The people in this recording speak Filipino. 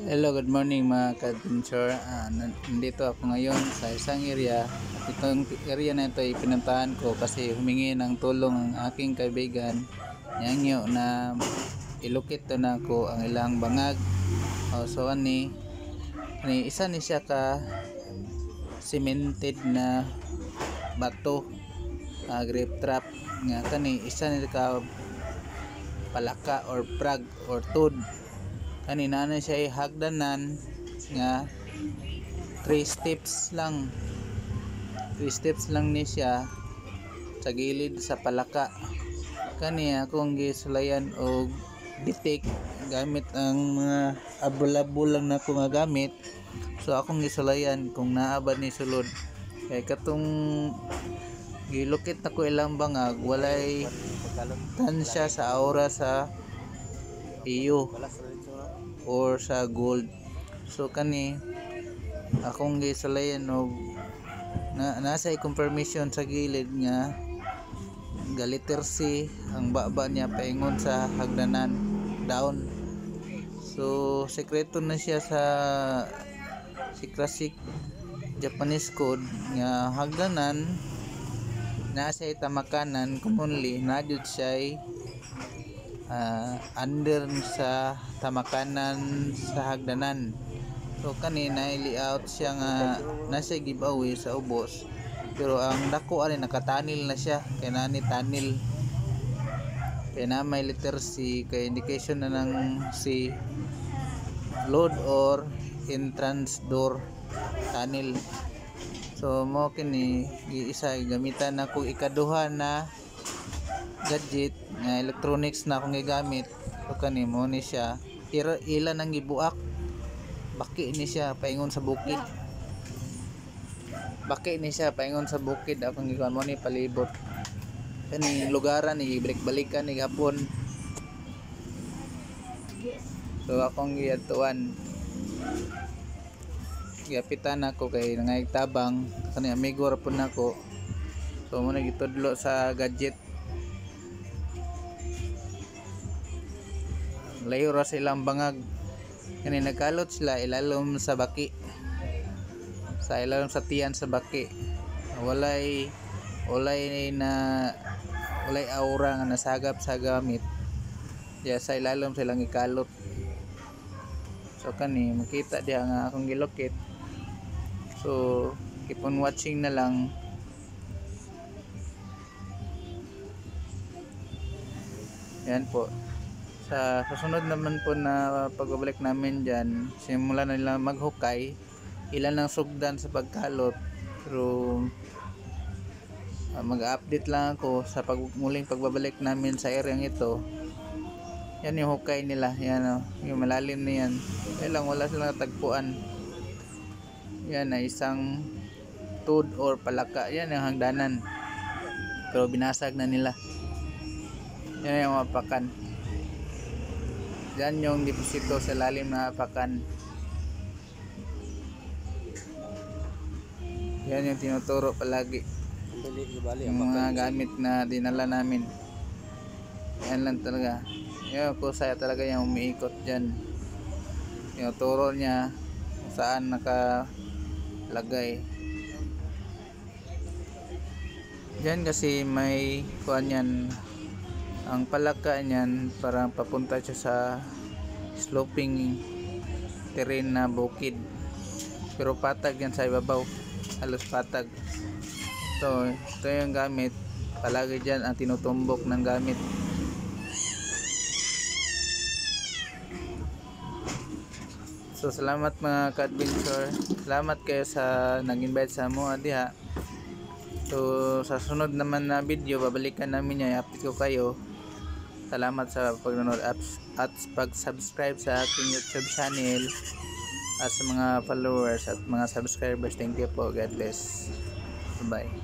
Hello, good morning mga ka-adventure. Nandito ako ngayon sa isang area. At itong area na ito ay pinuntahan ko kasi humingi ng tulong ang aking kaibigan Nyangyo na ilukit to na ko ang ilang bangag. So isa ni siya ka cemented na bato, grip trap nga kani isa ni ka palaka or prag or tud. Kanina na siya hagdanan nga 3 steps lang ni siya sa gilid sa palaka. Kaniya akong gisulayan og bitik gamit ang mga abul-abul lang na ko nga gamit. So akong gisulayan kung naabad ni sulod kay katong gilukit na ko ilang bangag walay tansya sa aura sa iyo or sa gold. So kani akong gisulayan og nasa confirmation sa gilid nga galiter C ang baba niya paingon sa hagdanan down. So sekreto na siya sa sikrasik Japanese code nga hagdanan nasa tamakanan commonly nadud siya under sa tamakanan sa hagdanan. So kanina i-layout siya nga nasa giveaway sa ubos pero ang dako ani nakatanil na siya kay nani tanil kay na may letter C kay indication na ng C load or entrance door tanil. So mo kini isa gamitan ako ikaduha na gadget nga electronics na akong gigamit. So kani mo ni siya ilan ang gibuak baki ni siya paingon sa bukid akong gikan mo ni palibot kani lugaran ni balik-balikan ni gapon. So akong giatuan giapitan ako kay nangay tabang kani amigo ra pud nako. So mo na gitudlo sa gadget layo ra silang bangag kani nagkalot sila ilalom sa baki sa ilalom sa tiyan sa baki walay aura nga nasagap sa gamit ya sa ilalom silang ikalot. So kani makita diha nga akong gilukit. So keep on watching na lang. Yan po. Sa susunod naman po na pagbabalik namin dyan, simula na nila maghukay, ilan ang sugdan sa pagkalot. Pero mag-update lang ako sa muling pagbabalik namin sa area ito. Yan yung hukay nila, yan yung malalim na yan. Kailang wala silang tagpuan. Yan na isang tud or palaka, yan yung hangdanan. Pero binasag na nila. Yan yung mapakan. Yan yung deposito sa lalim na apakan. Yan yung tinuturo palagi yung mga gamit na dinala namin. Yan lang talaga. Yung kusaya talaga yung umiikot dyan. Tinuturo niya kung saan nakalagay. Yan kasi may kuan yan. Ang palaka niyan parang papunta siya sa sloping terrain na bukid pero patag yan sa ibabaw, halos patag. So ito yung gamit palagi dyan ang tinutumbok ng gamit. So salamat mga ka-adventure, salamat kayo sa nag-invite sa mo diha. So sa sunod naman na video babalikan namin niya, i-update ko kayo. Salamat sa pagnonood at pag-subscribe sa aking YouTube channel at sa mga followers at mga subscribers. Thank you po. God bless. Bye.